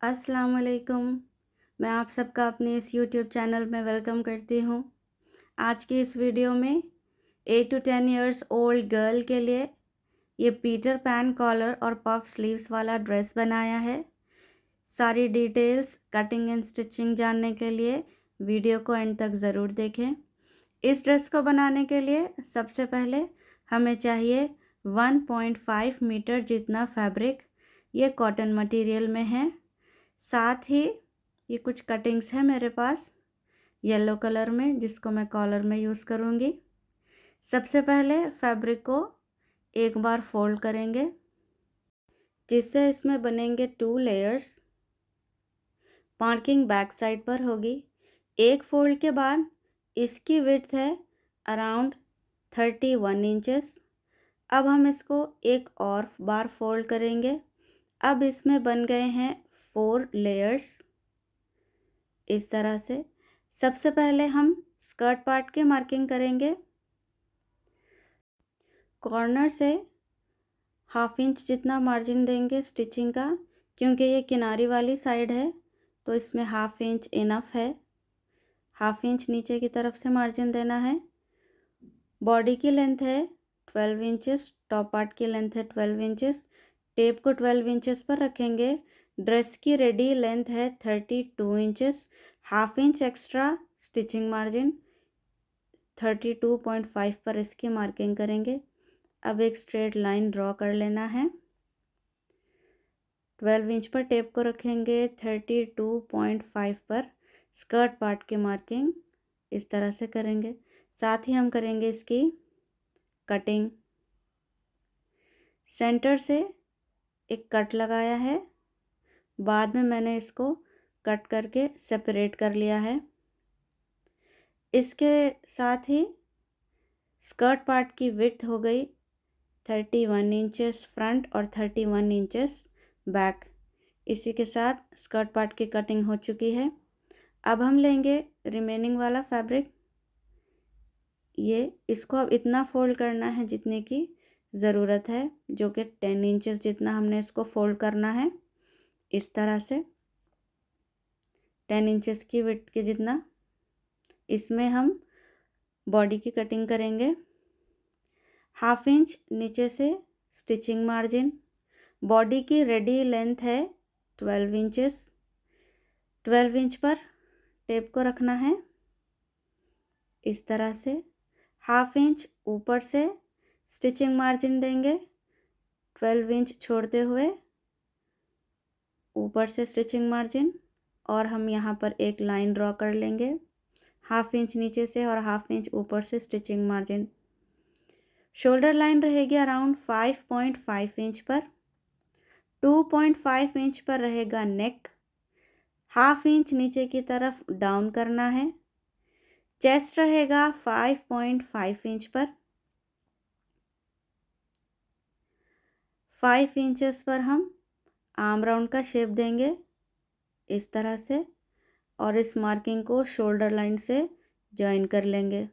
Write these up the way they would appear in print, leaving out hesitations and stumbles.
अस्सलाम वालेकुम। मैं आप सबका अपने इस यूट्यूब चैनल में वेलकम करती हूँ। आज की इस वीडियो में 8 to 10 इयर्स ओल्ड गर्ल के लिए ये पीटर पैन कॉलर और पफ स्लीव्स वाला ड्रेस बनाया है। सारी डिटेल्स, कटिंग एंड स्टिचिंग जानने के लिए वीडियो को एंड तक ज़रूर देखें। इस ड्रेस को बनाने के लिए सबसे पहले हमें चाहिए 1.5 मीटर जितना फैब्रिक। ये कॉटन मटेरियल में है। साथ ही ये कुछ कटिंग्स है मेरे पास येलो कलर में, जिसको मैं कॉलर में यूज़ करूँगी। सबसे पहले फैब्रिक को एक बार फोल्ड करेंगे, जिससे इसमें बनेंगे 2 लेयर्स। मार्किंग बैक साइड पर होगी। एक फोल्ड के बाद इसकी विड्थ है अराउंड 31 इंचेस। अब हम इसको एक और बार फोल्ड करेंगे। अब इसमें बन गए हैं 4 लेयर्स इस तरह से। सबसे पहले हम स्कर्ट पार्ट की मार्किंग करेंगे। कॉर्नर से 1/2 इंच जितना मार्जिन देंगे स्टिचिंग का, क्योंकि ये किनारी वाली साइड है तो इसमें 1/2 इंच इनफ है। 1/2 इंच नीचे की तरफ से मार्जिन देना है। बॉडी की लेंथ है 12 इंचेस, टॉप पार्ट की लेंथ है 12 इंचेस। टेप को 12 इंचेस पर रखेंगे। ड्रेस की रेडी लेंथ है 32 inches. 1/2 inch extra stitching margin 32.5 पर इसकी मार्किंग करेंगे। अब एक स्ट्रेट लाइन ड्रॉ कर लेना है। 12 इंच पर टेप को रखेंगे। 32.5 पर स्कर्ट पार्ट की मार्किंग इस तरह से करेंगे। साथ ही हम करेंगे इसकी कटिंग। सेंटर से एक कट लगाया है, बाद में मैंने इसको कट करके सेपरेट कर लिया है। इसके साथ ही स्कर्ट पार्ट की विड्थ हो गई 31 इंचेस फ्रंट और 31 इंचेस बैक। इसी के साथ स्कर्ट पार्ट की कटिंग हो चुकी है। अब हम लेंगे रिमेनिंग वाला फैब्रिक। इसको अब इतना फोल्ड करना है जितने की ज़रूरत है, जो कि 10 इंचेस जितना हमने इसको फोल्ड करना है। इस तरह से 10 इंचेस की विड्थ के जितना। इसमें हम बॉडी की कटिंग करेंगे। 1/2 इंच नीचे से स्टिचिंग मार्जिन। बॉडी की रेडी लेंथ है 12 इंचेस। 12 इंच पर टेप को रखना है इस तरह से। 1/2 इंच ऊपर से स्टिचिंग मार्जिन देंगे। 12 इंच छोड़ते हुए ऊपर से स्टिचिंग मार्जिन, और हम यहाँ पर एक लाइन ड्रॉ कर लेंगे। 1/2 इंच नीचे से और 1/2 इंच ऊपर से स्टिचिंग मार्जिन। शोल्डर लाइन रहेगी अराउंड 5.5 इंच पर। 2.5 इंच पर रहेगा नेक। 1/2 इंच नीचे की तरफ डाउन करना है। चेस्ट रहेगा 5.5 इंच पर। 5 इंचेस पर हम आर्म राउंड का शेप देंगे इस तरह से, और इस मार्किंग को शोल्डर लाइन से जॉइन कर लेंगे।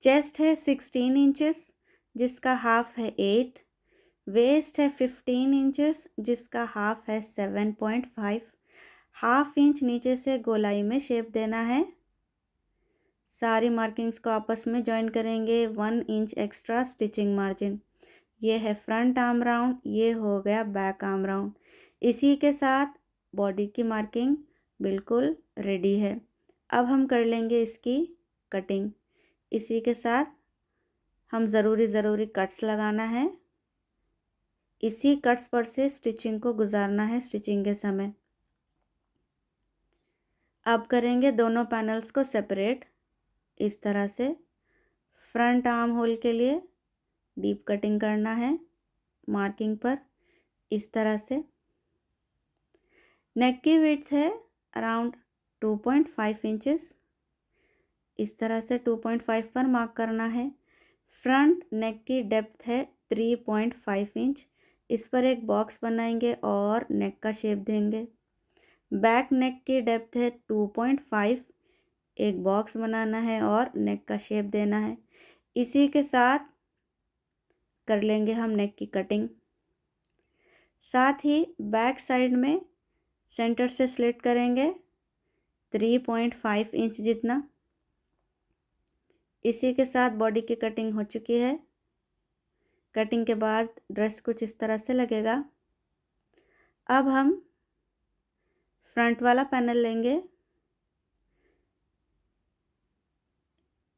चेस्ट है 16 इंचेस, जिसका हाफ है 8। वेस्ट है 15 इंचेस, जिसका हाफ है 7.5। 1/2 इंच नीचे से गोलाई में शेप देना है। सारी मार्किंग्स को आपस में जॉइन करेंगे। 1 इंच एक्स्ट्रा स्टिचिंग मार्जिन। ये है फ्रंट आर्म राउंड, ये हो गया बैक आर्म राउंड। इसी के साथ बॉडी की मार्किंग बिल्कुल रेडी है। अब हम कर लेंगे इसकी कटिंग। इसी के साथ हम ज़रूरी कट्स लगाना है। इसी कट्स पर से स्टिचिंग को गुजारना है स्टिचिंग के समय। अब करेंगे दोनों पैनल्स को सेपरेट इस तरह से। फ्रंट आर्म होल के लिए डीप कटिंग करना है मार्किंग पर इस तरह से। नेक की विड्थ है अराउंड 2.5 इंचेस। इस तरह से 2.5 पर मार्क करना है। फ्रंट नेक की डेप्थ है 3.5 इंच। इस पर एक बॉक्स बनाएंगे और नेक का शेप देंगे। बैक नेक की डेप्थ है 2.5। एक बॉक्स बनाना है और नेक का शेप देना है। इसी के साथ कर लेंगे हम नेक की कटिंग। साथ ही बैक साइड में सेंटर से स्लिट करेंगे 3.5 इंच जितना। इसी के साथ बॉडी की कटिंग हो चुकी है। कटिंग के बाद ड्रेस कुछ इस तरह से लगेगा। अब हम फ्रंट वाला पैनल लेंगे।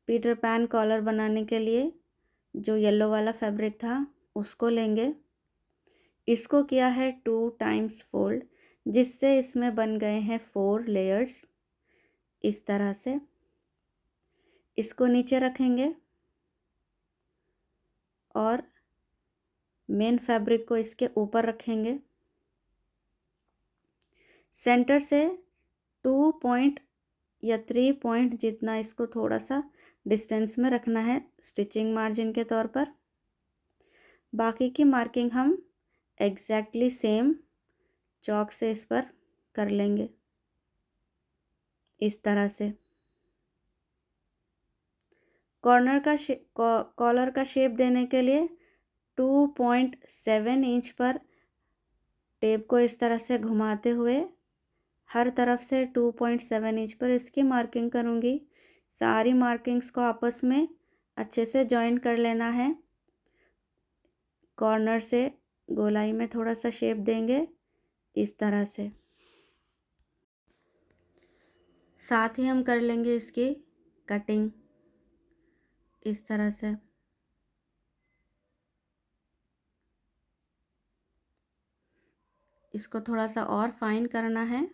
पीटर पैन कॉलर बनाने के लिए जो येलो वाला फैब्रिक था उसको लेंगे। इसको किया है 2 टाइम्स फोल्ड, जिससे इसमें बन गए हैं 4 लेयर्स। इस तरह से इसको नीचे रखेंगे और मेन फैब्रिक को इसके ऊपर रखेंगे। सेंटर से 2 पॉइंट या 3 पॉइंट जितना इसको थोड़ा सा डिस्टेंस में रखना है स्टिचिंग मार्जिन के तौर पर। बाकी की मार्किंग हम एग्जैक्टली सेम चॉक से इस पर कर लेंगे इस तरह से। कॉलर का शेप देने के लिए 2.7 इंच पर टेप को इस तरह से घुमाते हुए हर तरफ से 2.7 इंच पर इसकी मार्किंग करूँगी। सारी मार्किंग्स को आपस में अच्छे से जॉइन कर लेना है। कॉर्नर से गोलाई में थोड़ा सा शेप देंगे इस तरह से। साथ ही हम कर लेंगे इसकी कटिंग इस तरह से। इसको थोड़ा सा और फाइन करना है।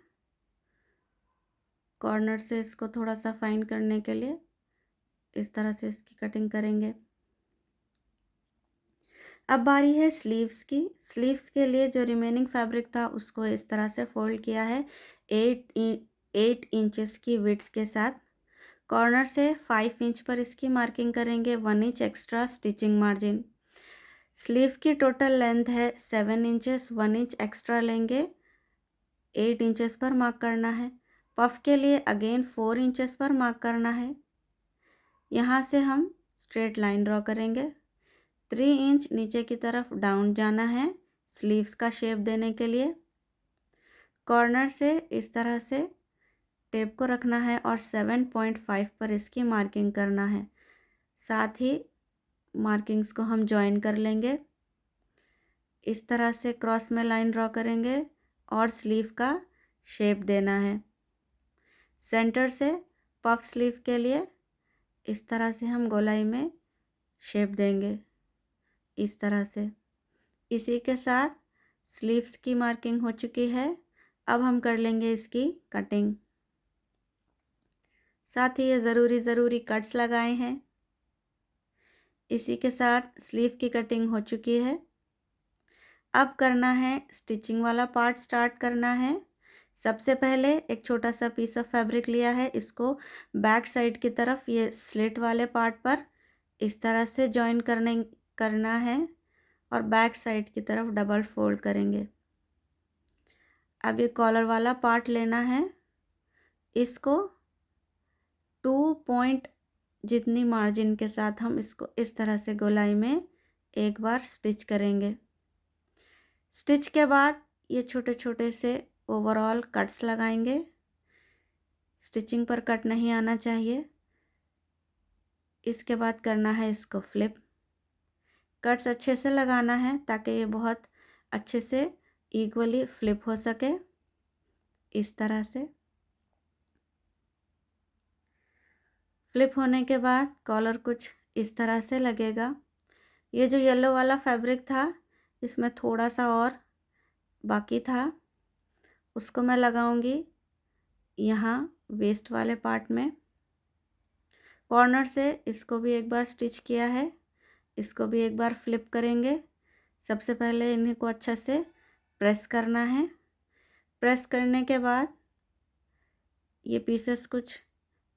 कॉर्नर से इसको थोड़ा सा फाइन करने के लिए इस तरह से इसकी कटिंग करेंगे। अब बारी है स्लीव्स की। स्लीव्स के लिए जो रिमेनिंग फैब्रिक था उसको इस तरह से फोल्ड किया है 8 इंचेस की विड्थ के साथ। कॉर्नर से 5 इंच पर इसकी मार्किंग करेंगे, 1 inch extra stitching margin. Sleeve की टोटल लेंथ है 7 इंचेस, 1 इंच एक्स्ट्रा लेंगे, 8 इंचेस पर मार्क करना है। पफ के लिए अगेन 4 इंचेस पर मार्क करना है। यहाँ से हम स्ट्रेट लाइन ड्रॉ करेंगे। 3 इंच नीचे की तरफ डाउन जाना है स्लीव्स का शेप देने के लिए। कॉर्नर से इस तरह से टेप को रखना है और 7.5 पर इसकी मार्किंग करना है। साथ ही मार्किंग्स को हम जॉइन कर लेंगे। इस तरह से क्रॉस में लाइन ड्रॉ करेंगे और स्लीव का शेप देना है। सेंटर से पफ स्लीव के लिए इस तरह से हम गोलाई में शेप देंगे इस तरह से। इसी के साथ स्लीव्स की मार्किंग हो चुकी है। अब हम कर लेंगे इसकी कटिंग। साथ ही ये ज़रूरी कट्स लगाए हैं। इसी के साथ स्लीव की कटिंग हो चुकी है। अब करना है स्टिचिंग वाला पार्ट स्टार्ट करना है। सबसे पहले एक छोटा सा पीस ऑफ फैब्रिक लिया है, इसको बैक साइड की तरफ ये स्लिट वाले पार्ट पर इस तरह से जॉइन करना है और बैक साइड की तरफ डबल फोल्ड करेंगे। अब ये कॉलर वाला पार्ट लेना है, इसको 2 पॉइंट जितनी मार्जिन के साथ हम इसको इस तरह से गोलाई में एक बार स्टिच करेंगे। स्टिच के बाद ये छोटे छोटे से ओवरऑल कट्स लगाएंगे। स्टिचिंग पर कट नहीं आना चाहिए। इसके बाद करना है इसको फ्लिप। कट्स अच्छे से लगाना है ताकि ये बहुत अच्छे से इक्वली फ्लिप हो सके इस तरह से। फ्लिप होने के बाद कॉलर कुछ इस तरह से लगेगा। ये जो येलो वाला फैब्रिक था इसमें थोड़ा सा और बाकी था, उसको मैं लगाऊंगी यहाँ वेस्ट वाले पार्ट में। कॉर्नर से इसको भी एक बार स्टिच किया है, इसको भी एक बार फ्लिप करेंगे। सबसे पहले इन्हीं को अच्छा से प्रेस करना है। प्रेस करने के बाद ये पीसेस कुछ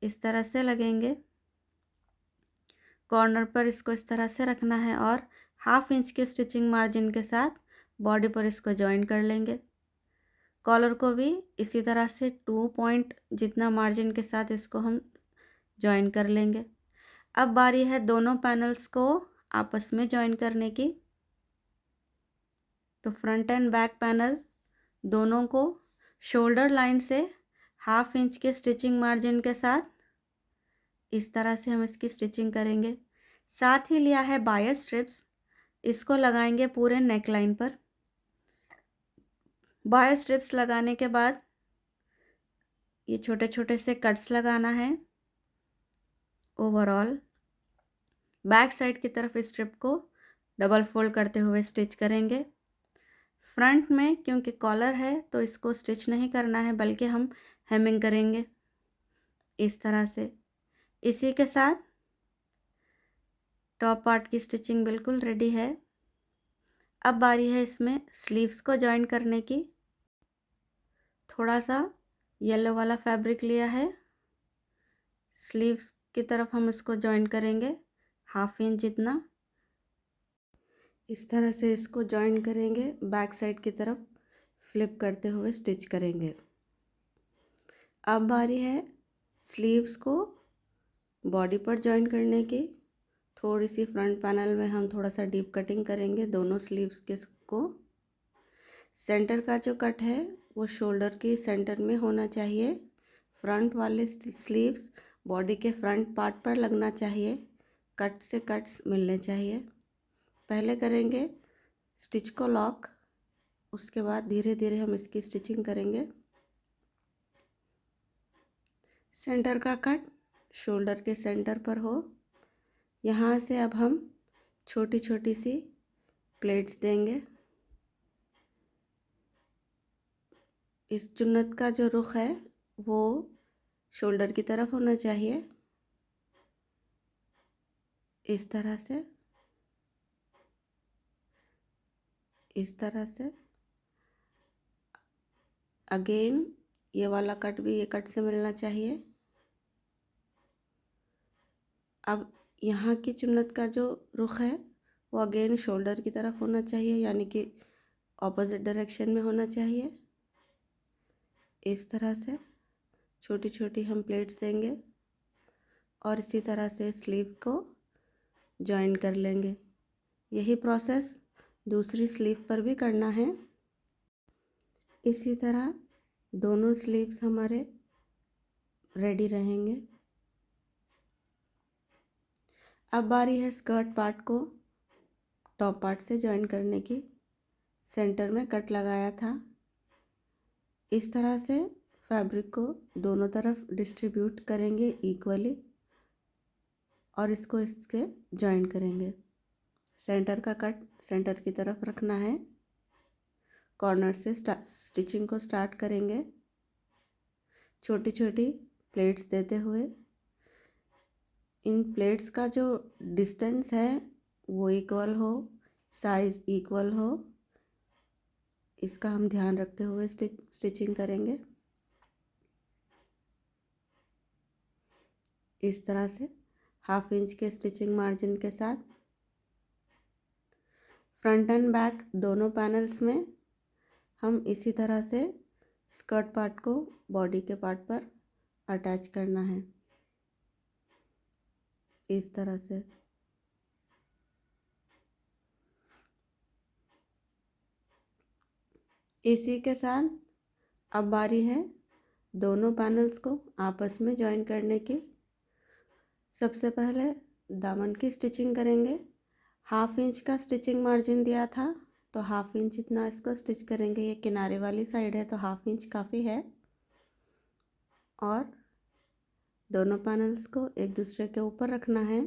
इस तरह से लगेंगे। कॉर्नर पर इसको इस तरह से रखना है और 1/2 इंच के स्टिचिंग मार्जिन के साथ बॉडी पर इसको जॉइन कर लेंगे। कॉलर को भी इसी तरह से 2 पॉइंट जितना मार्जिन के साथ इसको हम जॉइन कर लेंगे। अब बारी है दोनों पैनल्स को आपस में जॉइन करने की। तो फ्रंट एंड बैक पैनल दोनों को शोल्डर लाइन से 1/2 इंच के स्टिचिंग मार्जिन के साथ इस तरह से हम इसकी स्टिचिंग करेंगे। साथ ही लिया है बायस स्ट्रिप्स, इसको लगाएंगे पूरे नेक लाइन पर। बायस स्ट्रिप्स लगाने के बाद ये छोटे छोटे से कट्स लगाना है। ओवरऑल बैक साइड की तरफ इस स्ट्रिप को डबल फोल्ड करते हुए स्टिच करेंगे। फ्रंट में क्योंकि कॉलर है तो इसको स्टिच नहीं करना है, बल्कि हम हेमिंग करेंगे इस तरह से। इसी के साथ टॉप पार्ट की स्टिचिंग बिल्कुल रेडी है। अब बारी है इसमें स्लीव्स को जॉइन करने की। थोड़ा सा येलो वाला फैब्रिक लिया है, स्लीव्स की तरफ हम इसको जॉइन करेंगे 1/2 इंच जितना। इस तरह से इसको जॉइन करेंगे, बैक साइड की तरफ फ्लिप करते हुए स्टिच करेंगे। अब बारी है स्लीव्स को बॉडी पर जॉइन करने की। थोड़ी सी फ्रंट पैनल में हम थोड़ा सा डीप कटिंग करेंगे दोनों स्लीव्स के को। सेंटर का जो कट है वो शोल्डर के सेंटर में होना चाहिए। फ्रंट वाले स्लीव्स बॉडी के फ्रंट पार्ट पर लगना चाहिए, कट से कट्स मिलने चाहिए। पहले करेंगे स्टिच को लॉक, उसके बाद धीरे धीरे हम इसकी स्टिचिंग करेंगे। सेंटर का कट शोल्डर के सेंटर पर हो। यहाँ से अब हम छोटी छोटी सी प्लेट्स देंगे। इस चुन्नत का जो रुख है वो शोल्डर की तरफ होना चाहिए, इस तरह से, इस तरह से। अगेन ये वाला कट भी ये कट से मिलना चाहिए। अब यहाँ की चुन्नत का जो रुख है वो अगेन शोल्डर की तरफ होना चाहिए, यानी कि ऑपोजिट डायरेक्शन में होना चाहिए। इस तरह से छोटी छोटी हम प्लेट्स देंगे और इसी तरह से स्लीव को जॉइन कर लेंगे। यही प्रोसेस दूसरी स्लीव पर भी करना है। इसी तरह दोनों स्लीव्स हमारे रेडी रहेंगे। अब बारी है स्कर्ट पार्ट को टॉप पार्ट से जॉइन करने की। सेंटर में कट लगाया था, इस तरह से फैब्रिक को दोनों तरफ डिस्ट्रीब्यूट करेंगे इक्वली और इसको इसके जॉइन करेंगे। सेंटर का कट सेंटर की तरफ रखना है। कॉर्नर से स्टिचिंग को स्टार्ट करेंगे, छोटी छोटी प्लेट्स देते हुए। इन प्लेट्स का जो डिस्टेंस है वो इक्वल हो, साइज़ इक्वल हो, इसका हम ध्यान रखते हुए स्टिचिंग करेंगे। इस तरह से 1/2 इंच के स्टिचिंग मार्जिन के साथ फ्रंट एंड बैक दोनों पैनल्स में हम इसी तरह से स्कर्ट पार्ट को बॉडी के पार्ट पर अटैच करना है, इस तरह से। इसी के साथ अब बारी है दोनों पैनल्स को आपस में जॉइन करने की। सबसे पहले दामन की स्टिचिंग करेंगे। 1/2 इंच का स्टिचिंग मार्जिन दिया था तो 1/2 इंच इतना इसको स्टिच करेंगे। ये किनारे वाली साइड है तो 1/2 इंच काफ़ी है। और दोनों पैनल्स को एक दूसरे के ऊपर रखना है।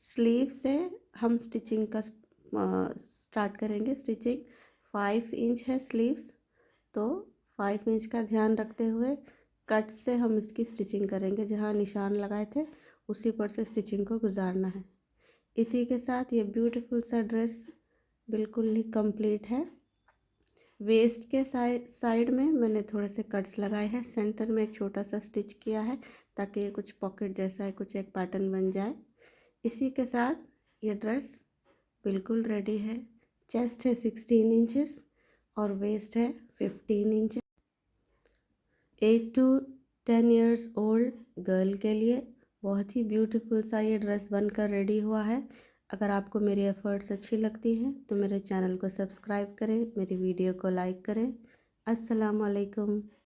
स्लीव से हम स्टिचिंग का स्टार्ट करेंगे। स्टिचिंग 5 इंच है स्लीव्स, तो 5 इंच का ध्यान रखते हुए कट से हम इसकी स्टिचिंग करेंगे। जहाँ निशान लगाए थे उसी पर से स्टिचिंग को गुजारना है। इसी के साथ ये ब्यूटीफुल सा ड्रेस बिल्कुल ही कंप्लीट है। वेस्ट के साइड में मैंने थोड़े से कट्स लगाए हैं। सेंटर में एक छोटा सा स्टिच किया है ताकि ये कुछ पॉकेट जैसा है, कुछ एक पैटर्न बन जाए। इसी के साथ ये ड्रेस बिल्कुल रेडी है। चेस्ट है 16 इंचेस और वेस्ट है 15 inch. 8 to 10 years old girl के लिए बहुत ही ब्यूटीफुल सा ये ड्रेस बनकर रेडी हुआ है। अगर आपको मेरी एफ़र्ट्स अच्छी लगती हैं तो मेरे चैनल को सब्सक्राइब करें, मेरी वीडियो को लाइक करें। अस्सलाम वालेकुम।